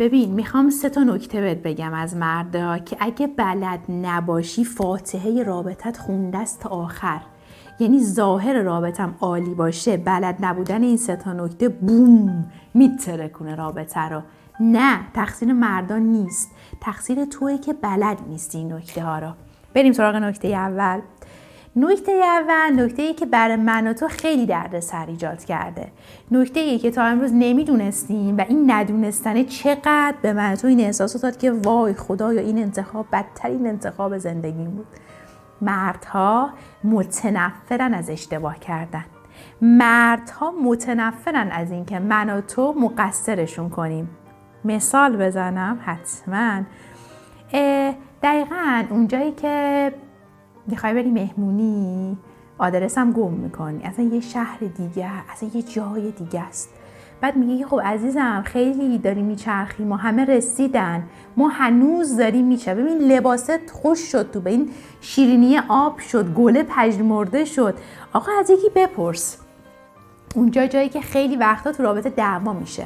ببین میخوام 3 نکته بهت بگم از مردا که اگه بلد نباشی فاتحه رابطت خونده است تا آخر. یعنی ظاهر رابطم عالی باشه، بلد نبودن این 3 نکته بوم میترکونه رابطه رو. نه، تقصیر مردان نیست، تقصیر توئه که بلد نیستی این نکته ها رو. بریم سراغ نکته اول. نکته‌ای که برای من و تو خیلی دردسر ایجاد کرده. نکته‌ای که تا امروز نمیدونستیم و این ندونستن چقدر به من و تو این احساس داد که وای خدایا این انتخاب بدترین انتخاب زندگیم بود. مردها متنفرن از اشتباه کردن. مردها متنفرن از این که من و تو مقصرشون کنیم. مثال بزنم حتما. دقیقاً اونجایی که میخوای بری مهمونی، آدرسم گم میکنی، اصلا یه شهر دیگه، اصلا یه جای دیگه است. بعد میگی خب عزیزم خیلی داری میچرخی، ما همه رسیدن، ما هنوز داریم میچرخیم، ببین لباست خوش شد، تو به این شیرینی آب شد، گل پژمرده شد. آقا از یکی بپرس. اونجا جایی که خیلی وقتا تو رابطه دعوا میشه.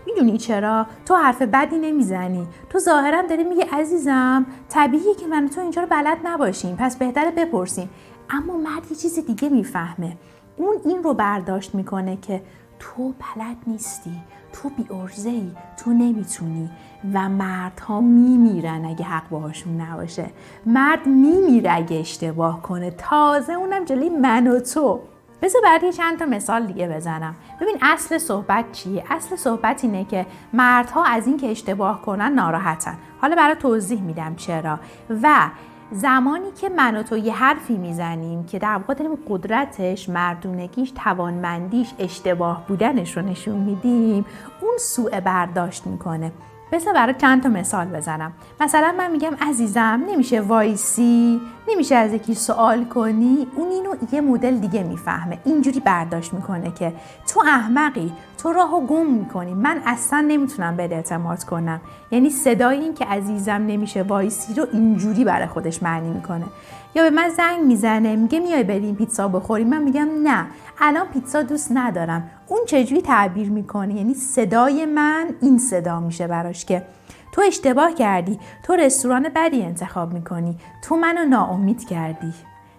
میدونی چرا؟ تو حرف بدی نمیزنی. تو ظاهرا داری میگی عزیزم طبیعیه که من و تو اینجا رو بلد نباشیم، پس بهتره بپرسیم. اما مرد یه چیز دیگه میفهمه. اون این رو برداشت میکنه که تو بلد نیستی، تو بی‌عرضه‌ای، تو نمیتونی. و مردها میمیرن اگه حق باهاشون نباشه. مرد میمیره اگه اشتباه کنه، تازه اونم جلوی من و تو. بذار برای چند تا مثال دیگه بزنم. ببین اصل صحبت چیه؟ اصل صحبت اینه که مردها از این که اشتباه کنن ناراحتن. حالا برای توضیح میدم چرا. و زمانی که من و تو یه حرفی میزنیم که در واقع داریم قدرتش، مردونگیش، توانمندیش، اشتباه بودنش رو نشون میدیم، اون سوء برداشت میکنه. بذار برای چند تا مثال بزنم. مثلا من میگم عزیزم نمیشه وایسی، نمیشه از یکی سوال کنی، اون اینو یه مدل دیگه میفهمه، اینجوری برداشت میکنه که تو احمقی، تو راهو گم میکنی، من اصلا نمیتونم بهت اعتماد کنم. یعنی صدای این که عزیزم نمیشه وایسی رو اینجوری برای خودش معنی میکنه. یا به من زنگ میزنه میگه میای بریم پیتزا بخوریم، من میگم نه الان پیتزا دوست ندارم. اون چجوری تعبیر میکنه؟ یعنی صدای من این صدا میشه براش که تو اشتباه کردی، تو رستوران بدی انتخاب میکنی، تو منو ناامید کردی.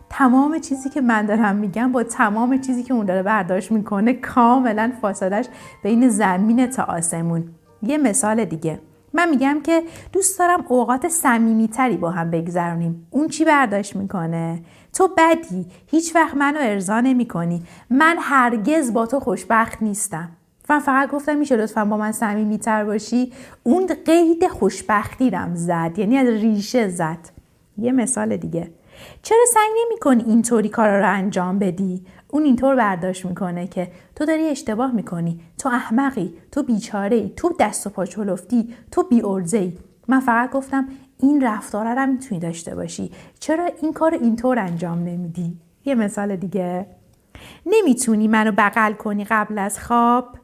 تمام چیزی که من دارم میگم با تمام چیزی که اون داره برداشت میکنه کاملا فاصلش بین زمین تا آسمون. یه مثال دیگه، من میگم که دوست دارم اوقات صمیمیتری با هم بگذرونیم. اون چی برداشت میکنه؟ تو بدی، هیچ وقت منو ارضا نمی‌کنی، من هرگز با تو خوشبخت نیستم. من فقط گفتم میشه لطفاً با من صمیمیتر باشی. اون قید خوشبختی رم زد، یعنی از ریشه زد. یه مثال دیگه، چرا سعی نمی‌کنی اینطوری کارا رو انجام بدی؟ اون اینطور برداشت میکنه که تو داری اشتباه میکنی، تو احمقی، تو بیچاره‌ای، تو دست و پا چلفتی، تو بی‌عرضه‌ای. من فقط گفتم این رفتاره رو میتونی داشته باشی، چرا این کار اینطور انجام نمیدی؟ یه مثال دیگه، نمیتونی منو بغل کنی قبل از خواب؟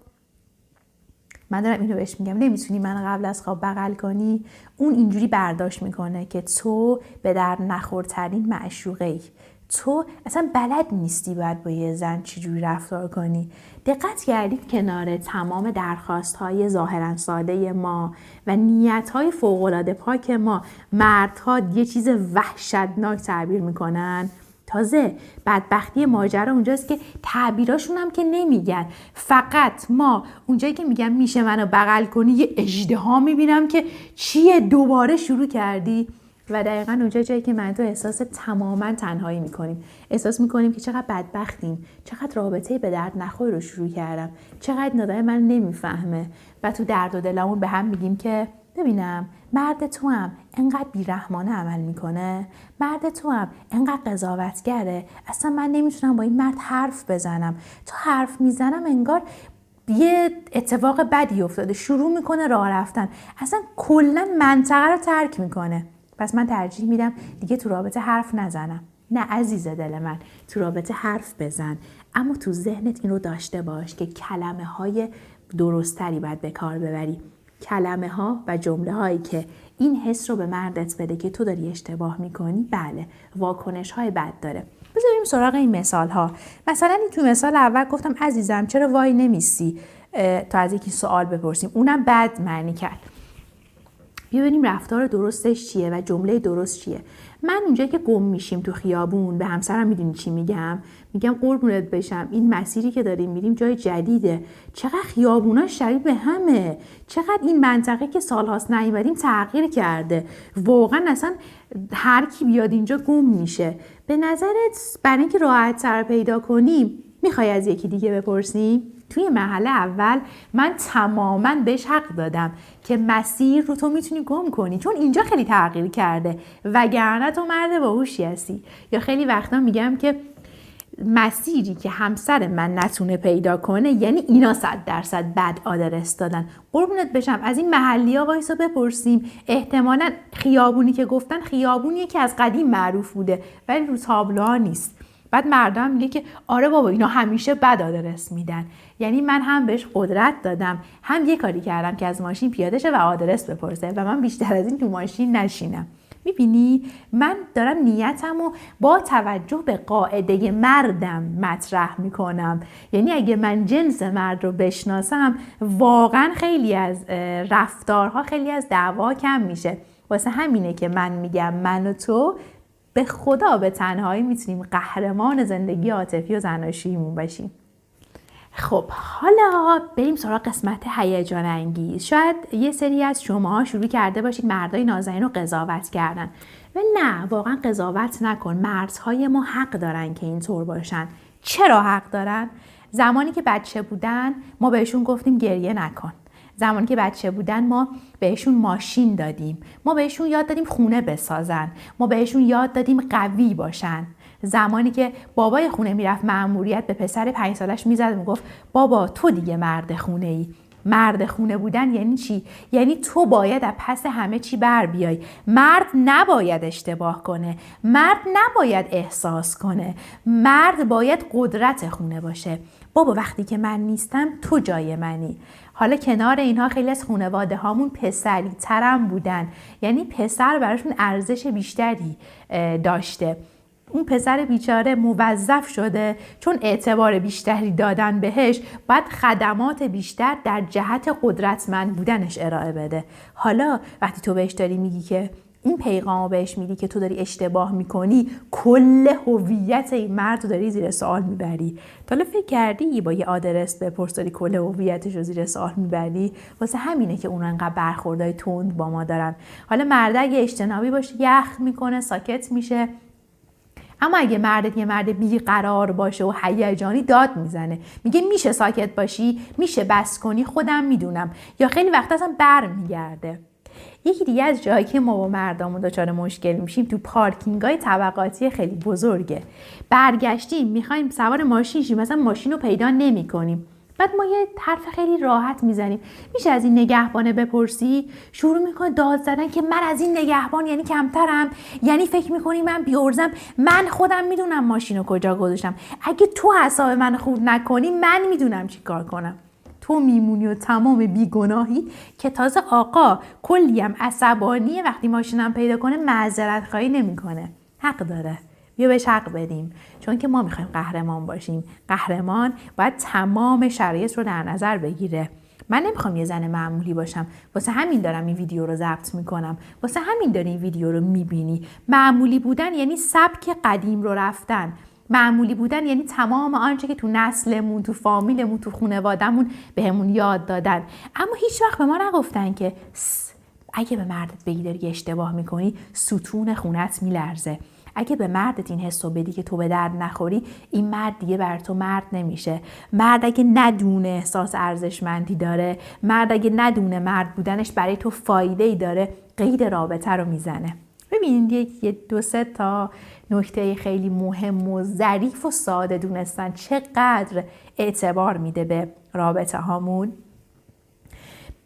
من دارم اینو بهش میگم نمیتونی منو قبل از خواب بغل کنی؟ اون اینجوری برداشت میکنه که تو به در نخورترین معشوقه‌ای، تو اصلا بلد نیستی باید با یه زن چجوری رفتار کنی. دقت کردید کنار تمام درخواست‌های ظاهراً ساده ما و نیت‌های فوق‌العاده پاک ما، مردها یه چیز وحشتناک تعبیر میکنن؟ تازه بدبختی ماجرا اونجاست که تعبیراشون هم که نمیگن. فقط ما اونجایی که میگن میشه منو بغل کنی یه اژدها میبینم که چیه دوباره شروع کردی. و دقیقاً اونجا جایی که من تو احساس تماماً تنهایی میکنیم، احساس میکنیم که چقدر بدبختیم، چقدر رابطه به درد نخور رو شروع کردم، چقدر نادای من نمیفهمه. و تو درد و دلمون به هم میگیم که ببینم مرد تو هم انقدر بیرحمانه عمل میکنه، مرد تو هم انقدر قضاوتگره، اصلا من نمیتونم با این مرد حرف بزنم، تو حرف میزنم انگار یه اتفاق بدی افتاده، شروع میکنه راه رفتن، اصلا کلا منطقه رو ترک میکنه. پس من ترجیح میدم دیگه تو رابطه حرف نزنم. نه عزیز دل من، تو رابطه حرف بزن، اما تو ذهنت این رو داشته باش که کلمه های درستری باید به کار ببری، کلمه ها و جمله هایی که این حس رو به مردت بده که تو داری اشتباه میکنی. بله واکنش های بد داره. بذاریم سراغ این مثال ها. مثلا این تو مثال اول گفتم عزیزم چرا وای نمیسی تا از یکی سوال بپرسیم، اونم بد معنی کرد. ببینیم رفتار درستش چیه و جمله درست چیه. من اونجایی که گم میشیم تو خیابون به همسرم میدونی چی میگم قربونت بشم این مسیری که داریم میریم جای جدیده، چقدر خیابوناش شبیه به همه، چقدر این منطقه که سالهاست نیومدیم تغییر کرده، واقعا اصلا هر کی بیاد اینجا گم میشه. به نظرت برای اینکه راحت تر پیدا کنیم میخوای از یکی دیگه بپرسیم؟ توی مرحله اول من تماما بهش حق دادم که مسیر رو تو میتونی گم کنی چون اینجا خیلی تغییر کرده وگرنه تو مرد باهوشی هستی. یا خیلی وقتا میگم که مسیری که همسر من نتونه پیدا کنه یعنی اینا 100% بد آدرس دادن. قربونت بشم از این محلی‌ها وایسا بپرسیم، احتمالاً خیابونی که گفتن خیابونیه که از قدیم معروف بوده ولی رو تابلوها نیست. بعد مردم میگه که آره بابا اینا همیشه بد آدرس میدن. یعنی من هم بهش قدرت دادم هم یه کاری کردم که از ماشین پیاده شه و آدرس بپرسه و من بیشتر از این تو ماشین نشینم. میبینی من دارم نیتمو با توجه به قاعده مردم مطرح میکنم. یعنی اگه من جنس مرد رو بشناسم واقعا خیلی از رفتارها خیلی از دعوا کم میشه. واسه همینه که من میگم من و تو به خدا به تنهایی میتونیم قهرمان زندگی عاطفی و زناشوییمون باشیم. خب حالا بریم سراغ قسمت هیجان انگیز. شاید یه سری از شما شروع کرده باشید مردای نازنین رو قضاوت کردن و نه، واقعا قضاوت نکن. مردهای ما حق دارن که اینطور باشن. چرا حق دارن؟ زمانی که بچه بودن ما بهشون گفتیم گریه نکن. زمانی که بچه بودن ما بهشون ماشین دادیم، ما بهشون یاد دادیم خونه بسازن، ما بهشون یاد دادیم قوی باشن. زمانی که بابای خونه میرفت مأموریت به پسر 5 سالش میزد و میگفت بابا تو دیگه مرد خونه ای. مرد خونه بودن یعنی چی؟ یعنی تو باید از پس همه چی بر بیای. مرد نباید اشتباه کنه، مرد نباید احساس کنه، مرد باید قدرت خونه باشه. بابا وقتی که من نیستم تو جای منی. حالا کنار اینها خیلی از خانواده هامون پسری ترم بودن، یعنی پسر براشون ارزش بیشتری داشته. اون پسر بیچاره موظف شده چون اعتبار بیشتری دادن بهش باید خدمات بیشتر در جهت قدرتمند بودنش ارائه بده. حالا وقتی تو بهش داری میگی که این پیغامو بهش میدی که تو داری اشتباه میکنی، کل هویت این مرد رو داری زیر سوال میبری. تا حالا فکر کردی با یه آدرس بپرس داری کل هویتش رو زیر سوال میبری؟ واسه همینه که اون انقدر برخوردای تند با ما دارن. حالا مرد اگه اجتنابی باشه یخ میکنه، ساکت میشه، اما اگه مردت یه مرد بیقرار باشه و هیجانی داد میزنه، میگه میشه ساکت باشی، میشه بس کنی، خودم میدونم، یا خیلی وقت اصلا برمیگرده. یکی دیگه از جایی که ما با مردامون دچار مشکل میشیم تو پارکینگ‌های طبقاتی خیلی بزرگه. برگشتیم میخوایم سوار ماشین شیم، مثلا ماشین رو پیدا نمی‌کنیم. بعد ما یه حرف خیلی راحت میزنیم، میشه از این نگهبانه بپرسی؟ شروع میکنه داد زدن که من از این نگهبان یعنی کمترم، یعنی فکر میکنی من بی‌عرضم، من خودم میدونم ماشین رو کجا گذاشتم، اگه تو حساب من خورد نکنی من میدونم چی کار کنم. تو میمونی و تمام بیگناهی که تازه آقا کلی هم عصبانیه وقتی ماشینم پیدا کنه معذرت خواهی نمیکنه. حق داره، بیا بهش حق بدیم، چون که ما میخوایم قهرمان باشیم. قهرمان باید تمام شرایط رو در نظر بگیره. من نمیخوام یه زن معمولی باشم، واسه همین دارم این ویدیو رو ضبط میکنم، واسه همین داری این ویدیو رو میبینی. معمولی بودن یعنی سبک قدیم رو رفتن. معمولی بودن یعنی تمام آنچه که تو نسلمون، تو فامیلمون، تو خانواده‌مون بهمون یاد دادن، اما هیچ وقت به ما نگفتن که اگه به مردت بگی داری اشتباه میکنی ستون خونت میلرزه. اگه به مردت این حسو بدی که تو به درد نخوری، این مرد دیگه بر تو مرد نمیشه. مرد اگه ندونه احساس ارزشمندی داره، مرد اگه ندونه مرد بودنش برای تو فایده‌ای داره، قید رابطه رو میزنه. ببینید یه 2-3 تا نکته خیلی مهم و ظریف و ساده دونستن چقدر اعتبار میده به رابطه هامون.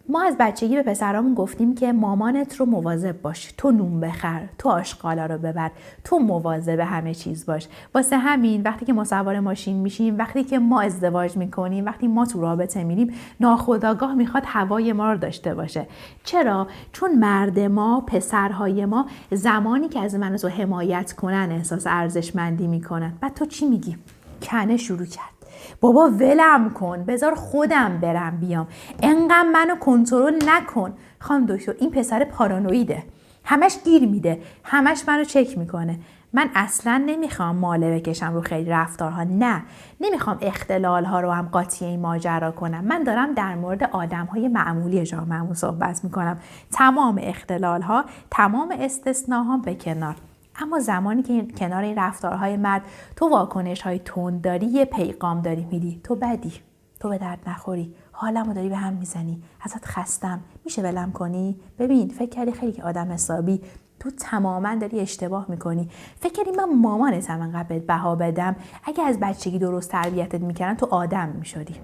ما از بچگی به پسرامون گفتیم که مامانت رو مواظب باش، تو نون بخر، تو آشغالا رو ببر، تو مواظب همه چیز باش. واسه همین وقتی که ما سوار ماشین میشیم، وقتی که ما ازدواج میکنیم، وقتی ما تو رابطه میریم، ناخودآگاه میخواد هوای ما رو داشته باشه. چرا؟ چون مرد ما، پسرهای ما زمانی که از من و تو حمایت کنن احساس ارزشمندی میکنن. بعد تو چی میگی؟ کنه شروع کرد. بابا ولم کن، بذار خودم برم بیام، انقدر منو کنترل نکن. خانم دکتر این پسر پارانویده، همش گیر میده، همش منو چک میکنه. من اصلا نمیخوام ماله بکشم رو خیلی رفتارها، نه، نمیخوام اختلالها رو هم قاطی این ماجرا کنم. من دارم در مورد آدمهای معمولی جامعهمون صحبت میکنم. تمام اختلالها، تمام استثناها به کنار. اما زمانی که کنار این رفتارهای مرد تو واکنش‌های تند داری، یه پیغام داری میدی: تو بدی، تو به درد نخوری، حالمو داری به هم میزنی، ازت خستم، میشه ولم کنی؟ ببین فکر کردی خیلی که آدم حسابی، تو تماما داری اشتباه میکنی. فکر کردی من مامانتم انقدر بهت بها بدم؟ اگه از بچگی درست تربیتت میکردن تو آدم میشدی.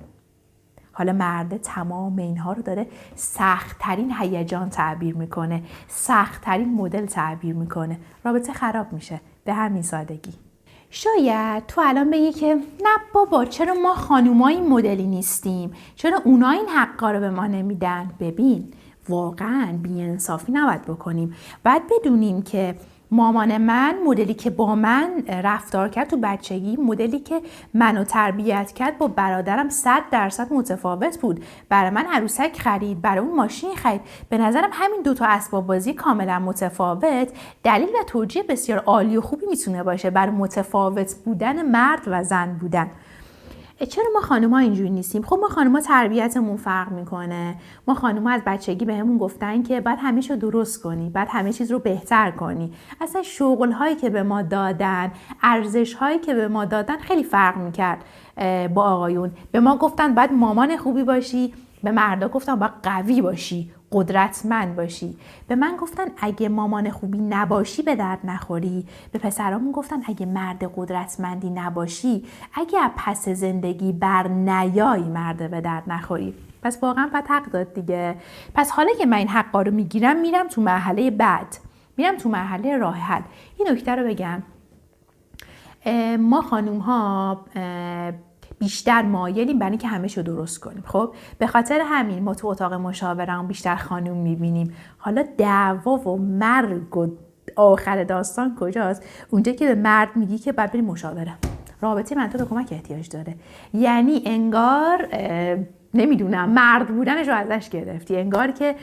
حالا مرده تمام اینها رو داره سخت‌ترین هیجان تعبیر میکنه، سخت‌ترین مدل تعبیر میکنه. رابطه خراب میشه به همین سادگی. شاید تو الان بگی که نه بابا، چرا ما خانوما این مدلی نیستیم؟ چرا اونا این حقا رو به ما نمیدن؟ ببین واقعا بی‌انصافی نباید بکنیم. باید بدونیم که مامان من مدلی که با من رفتار کرد تو بچگی، مدلی که منو تربیت کرد با برادرم 100% متفاوت بود. برای من عروسک خرید، برای اون ماشین خرید. به نظرم همین دوتا اسباب بازی کاملا متفاوت دلیل و توجیه بسیار عالی و خوبی میتونه باشه برای متفاوت بودن مرد و زن بودن. چرا ما خانوما اینجوری نیستیم؟ خب ما خانوما تربیتمون فرق میکنه. ما خانوما از بچگی بهمون گفتن که باید همه چیز رو درست کنی، باید همه چیز رو بهتر کنی. اصلا شغل هایی که به ما دادن، ارزش هایی که به ما دادن خیلی فرق میکرد با آقایون. به ما گفتن باید مامان خوبی باشی، به مردا گفتن باید قوی باشی، قدرتمند باشی. به من گفتن اگه مامان خوبی نباشی به درد نخوری. به پسرامون گفتن اگه مرد قدرتمندی نباشی، اگه پس زندگی بر نیایی مرد به درد نخوری. پس واقعا باید حق داد دیگه. پس حالا که من این حقا رو میگیرم، میرم تو مرحله بعد، میرم تو مرحله راه حل. این نکته رو بگم، ما خانوم ها بیشتر مایلیم برای اینکه همه شو درست کنیم. خب به خاطر همین ما تو اتاق مشاوره هم بیشتر خانوم میبینیم. حالا دعوا و مرگ و آخر داستان کجاست؟ اونجا که به مرد میگی که باید بریم مشاوره، رابطه من تو به کمک احتیاج داره. یعنی انگار نمیدونم مرد بودنش رو ازش گرفتی، انگار که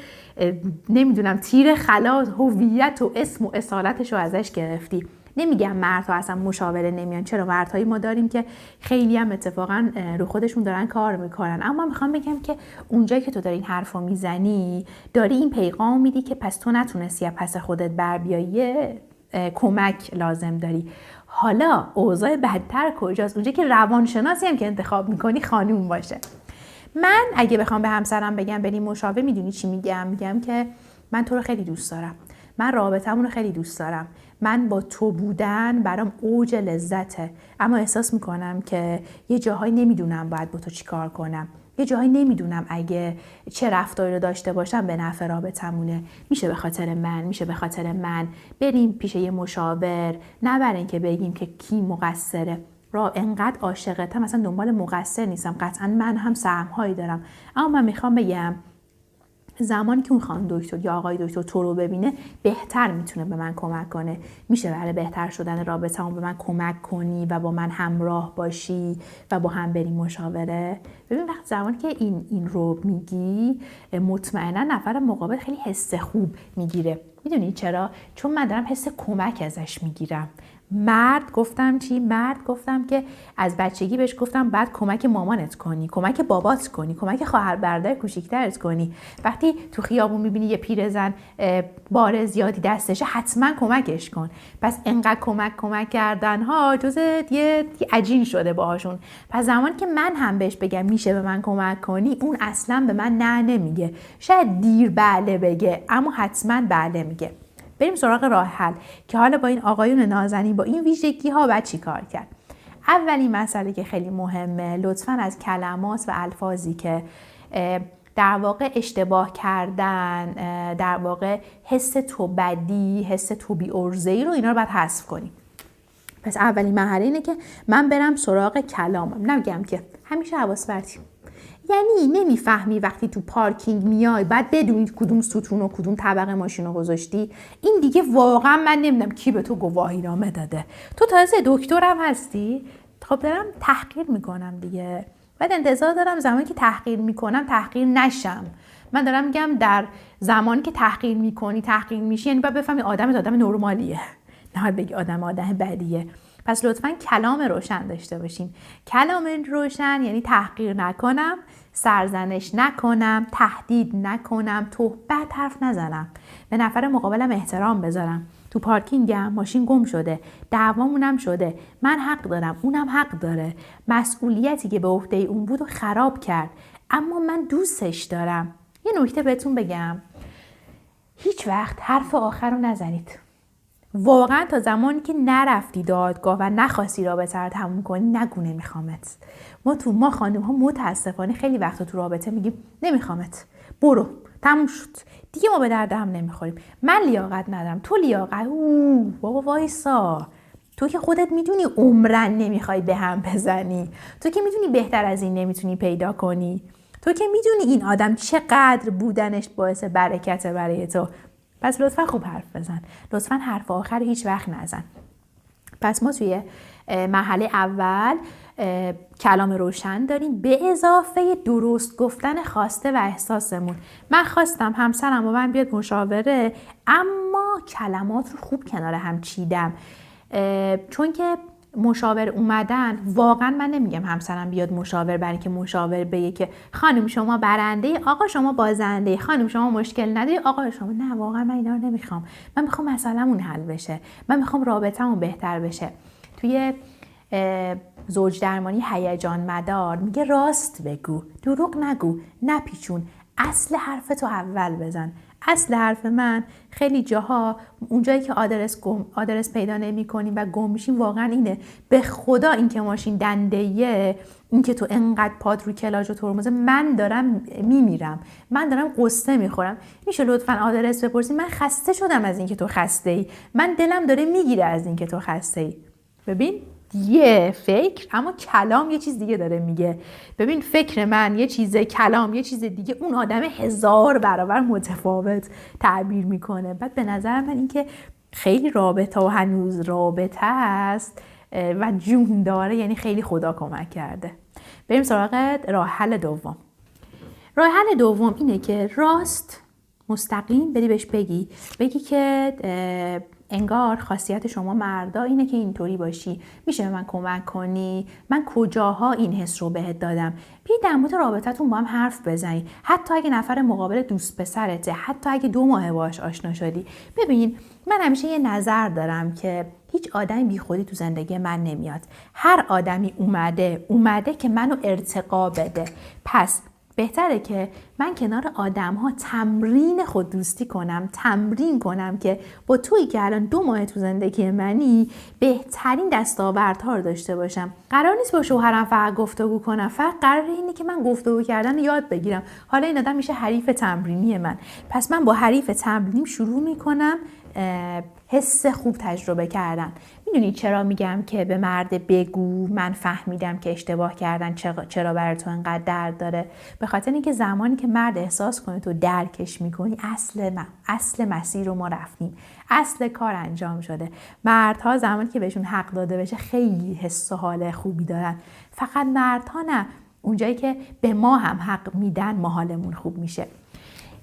نمیدونم تیر خلاص هویت و اسم و اصالتش رو ازش گرفتی. نمیگم مردها اصلا مشاوره نمیان، چرا مردهایی ما داریم که خیلی هم اتفاقا رو خودشون دارن کار میکنن. اما میخوام بگم که اونجایی که تو داری این حرفو میزنی، داری این پیغام میدی که پس تو نتونستی پس خودت بر بیایی، کمک لازم داری. حالا اوضاع بدتر کجاست؟ اونجایی که روانشناسی هم که انتخاب میکنی خانوم باشه. من اگه بخوام به همسرم بگم بریم مشاوره، میدونی چی میگم؟ میگم که من تو رو خیلی دوست دارم، من رابطمون رو خیلی دوست دارم، من با تو بودن برام اوج لذته، اما احساس میکنم که یه جاهایی نمیدونم باید با تو چی کار کنم، یه جاهایی نمیدونم اگه چه رفتاری رو داشته باشم به نفع رابطمونه. میشه به خاطر من بریم پیش یه مشاور، نه برای اینکه بگیم که کی مقصره. انقدر عاشقتم مثلا دنبال مقصر نیستم، قطعا من هم سهم‌هایی دارم، اما من میخوام بگم زمانی که اون خانم دکتر یا آقای دکتر تو رو ببینه، بهتر میتونه به من کمک کنه. میشه برای بهتر شدن رابطه‌مون به من کمک کنی و با من همراه باشی و با هم بریم مشاوره. ببین وقتی زمانی که این رو میگی، مطمئنا نفر مقابل خیلی حس خوب میگیره. میدونی چرا؟ چون من دارم حس کمک ازش میگیرم. مرد گفتم که از بچگی بهش گفتم بعد کمک مامانت کنی، کمک بابات کنی، کمک خواهر برادر کوچیک‌ترت کنی. وقتی تو خیابون میبینی یه پیرزن بار زیادی دستشه، حتما کمکش کن. پس انقدر کمک کردن ها جز یه عجین شده باهاشون. پس زمانی که من هم بهش بگم میشه به من کمک کنی، اون اصلا به من نه نمیگه. شاید دیر بله بگه، اما حتما بله میگه. بریم سراغ راه حل که حالا با این آقایون نازنین با این ویژگی ها باید چی کار کرد. اولین مسئله که خیلی مهمه، لطفاً از کلمات و الفاظی که در واقع اشتباه کردن، در واقع حس تو بدی، حس تو بی ارزه‌ای رو اینا رو باید حذف کنیم. پس اولین مرحله اینه که من برم سراغ کلامم، نمیگم که همیشه حواس برتی. یعنی نمیفهمی وقتی تو پارکینگ میای بعد بدونی کدوم ستون و کدوم طبقه ماشین رو گذاشتی. این دیگه واقعا من نمیدونم کی به تو گواهینامه داده. تو تازه دکترم هستی، خب دارم تحقیر میکنم دیگه. بعد انتظار دارم زمانی که تحقیر میکنم تحقیر نشم. من دارم میگم در زمانی که تحقیر میکنی تحقیر میشی، یعنی باید بفهمی آدم نرمالیه، نه بگی آدم بدیه. پس لطفاً کلام روشن داشته باشیم. کلام روشن یعنی تحقیر نکنم، سرزنش نکنم، تهدید نکنم، تهمت حرف نزنم، به نفر مقابلم احترام بذارم. تو پارکینگم ماشین گم شده، دعوامونم شده، من حق دارم، اونم حق داره. مسئولیتی که به عهده اون بود و خراب کرد، اما من دوستش دارم. یه نکته بهتون بگم، هیچ وقت حرف آخر رو نزنید. واقعا تا زمانی که نرفتی دادگاه و نخواستی رابطه رو تموم کنی نگو نمیخوامت. ما خانم ها متاسفانه خیلی وقتا تو رابطه میگیم نمیخوامت، برو، تموم شد دیگه، ما به درد هم نمیخوریم، من لیاقت ندارم، تو لیاقت، بابا وایسا، تو که خودت میدونی عمرن نمیخوای به هم بزنی، تو که میدونی بهتر از این نمیتونی پیدا کنی، تو که میدونی این آدم چقدر بودنش باعث برکته برای تو. پس لطفا خوب حرف بزن، لطفا حرف آخر هیچ وقت نزن. پس ما توی مرحله اول کلام روشن داریم به اضافه درست گفتن خواسته و احساسمون. من خواستم همسرم با من بیاد مشاوره، اما کلمات رو خوب کنار هم چیدم، چون که مشاور اومدن، واقعا من نمیگم همسرم بیاد مشاور برای که مشاور بگه که خانم شما برنده، آقا شما بازنده، خانم شما مشکل نداری، آقا شما، نه واقعا من اینا رو نمیخوام. من میخوام مسئله‌مون حل بشه، من میخوام رابطه‌مون بهتر بشه. توی زوج درمانی هیجان مدار میگه راست بگو، دروغ نگو، نپیچون، اصل حرفتو اول بزن. اصل حرف من خیلی جاها اونجایی که آدرس پیدا نمی‌کنیم و گم میشیم واقعا اینه. به خدا این که ماشین دنده‌ایه، این که تو انقدر پاد رو کلاژ و ترمزه، من دارم میمیرم، من دارم قصه میخورم، میشه لطفاً آدرس بپرسی؟ من خسته شدم از این که تو خسته ای، من دلم داره میگیره از این که تو خسته ای. ببین یه فکر، اما کلام یه چیز دیگه داره میگه. ببین فکر من یه چیزه، کلام یه چیز دیگه، اون آدم 1000 برابر متفاوت تعبیر میکنه. بعد به نظر من این که خیلی رابطه و هنوز رابطه است و جون داره، یعنی خیلی خدا کمک کرده. بریم سراغ راه حل دوم. راه حل دوم اینه که راست مستقیم بری بهش بگی که انگار خاصیت شما مردا اینه که اینطوری باشی، میشه به من کمک کنی؟ من کجاها این حس رو بهت دادم؟ بیا در مورد رابطتون با هم حرف بزنی، حتی اگه نفر مقابل دوست پسرته، حتی اگه 2 ماه باهاش آشنا شدی. ببین من همیشه یه نظر دارم که هیچ آدمی بی خودی تو زندگی من نمیاد. هر آدمی اومده که منو ارتقا بده. پس بهتره که من کنار آدم‌ها تمرین خود دوستی کنم، تمرین کنم که با تویی که الان 2 ماه تو زندگی منی بهترین دستاوردها رو داشته باشم. قرار نیست با شوهرم فقط گفتگو کنم، فقط قرار اینه که من گفتگو کردن یاد بگیرم. حالا این آدم میشه حریف تمرینی من، پس من با حریف تمرینیم شروع میکنم حس خوب تجربه کردن. میدونی چرا میگم که به مرد بگو من فهمیدم که اشتباه کردن چرا برای تو انقدر درد داره؟ به خاطر اینکه زمانی که مرد احساس کنه تو درکش میکنی، اصل مسیر رو ما رفتیم، اصل کار انجام شده. مردها زمانی که بهشون حق داده بشه خیلی حس و حال خوبی دارن. فقط مردها نه، اونجایی که به ما هم حق میدن ما حالمون خوب میشه.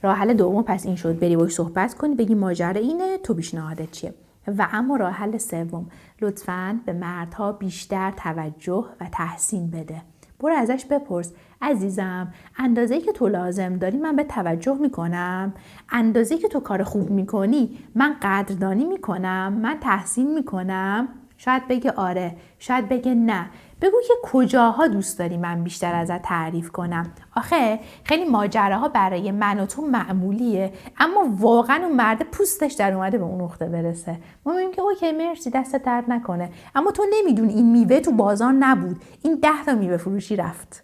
راه حل دوم پس این شد، بری باش صحبت کنی، بگی ماجرا اینه، تو پیشنهادت چیه؟ و اما راه حل سوم، لطفاً به مردها بیشتر توجه و تحسین بده. برو ازش بپرس عزیزم اندازه‌ای که تو لازم داری من به توجه میکنم، اندازه‌ای که تو کار خوب میکنی من قدردانی میکنم، من تحسین میکنم. شاید بگه آره، شاید بگه نه. بگو که کجاها دوست داری من بیشتر ازت تعریف کنم. آخه خیلی ماجراها برای من و تو معمولیه، اما واقعا اون مرد پوستش در اومده به اون نقطه برسه. ما میگیم که اوکی مرسی دست درد نکنه، اما تو نمیدونی این میوه تو بازار نبود، این 10 تا میوه فروشی رفت.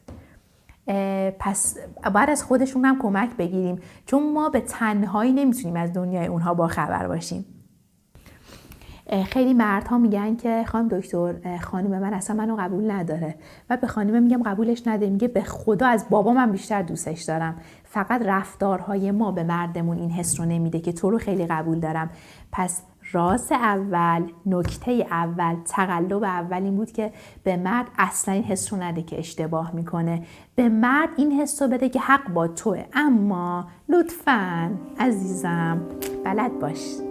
پس باید از خودشون هم کمک بگیریم، چون ما به تنهایی نمیتونیم از دنیای اونها با خبر باشیم. خیلی مردها میگن که خانم دکتر خانم من اصلا منو قبول نداره، و به خانم میگم قبولش نده، میگه به خدا از بابا من بیشتر دوستش دارم. فقط رفتارهای ما به مردمون این حس رو نمیده که تو رو خیلی قبول دارم. پس راز اول، نکته اول، تقلب اول این بود که به مرد اصلا این حس رو نده که اشتباه میکنه. به مرد این حس رو بده که حق با توه، اما لطفاً عزیزم بلد باش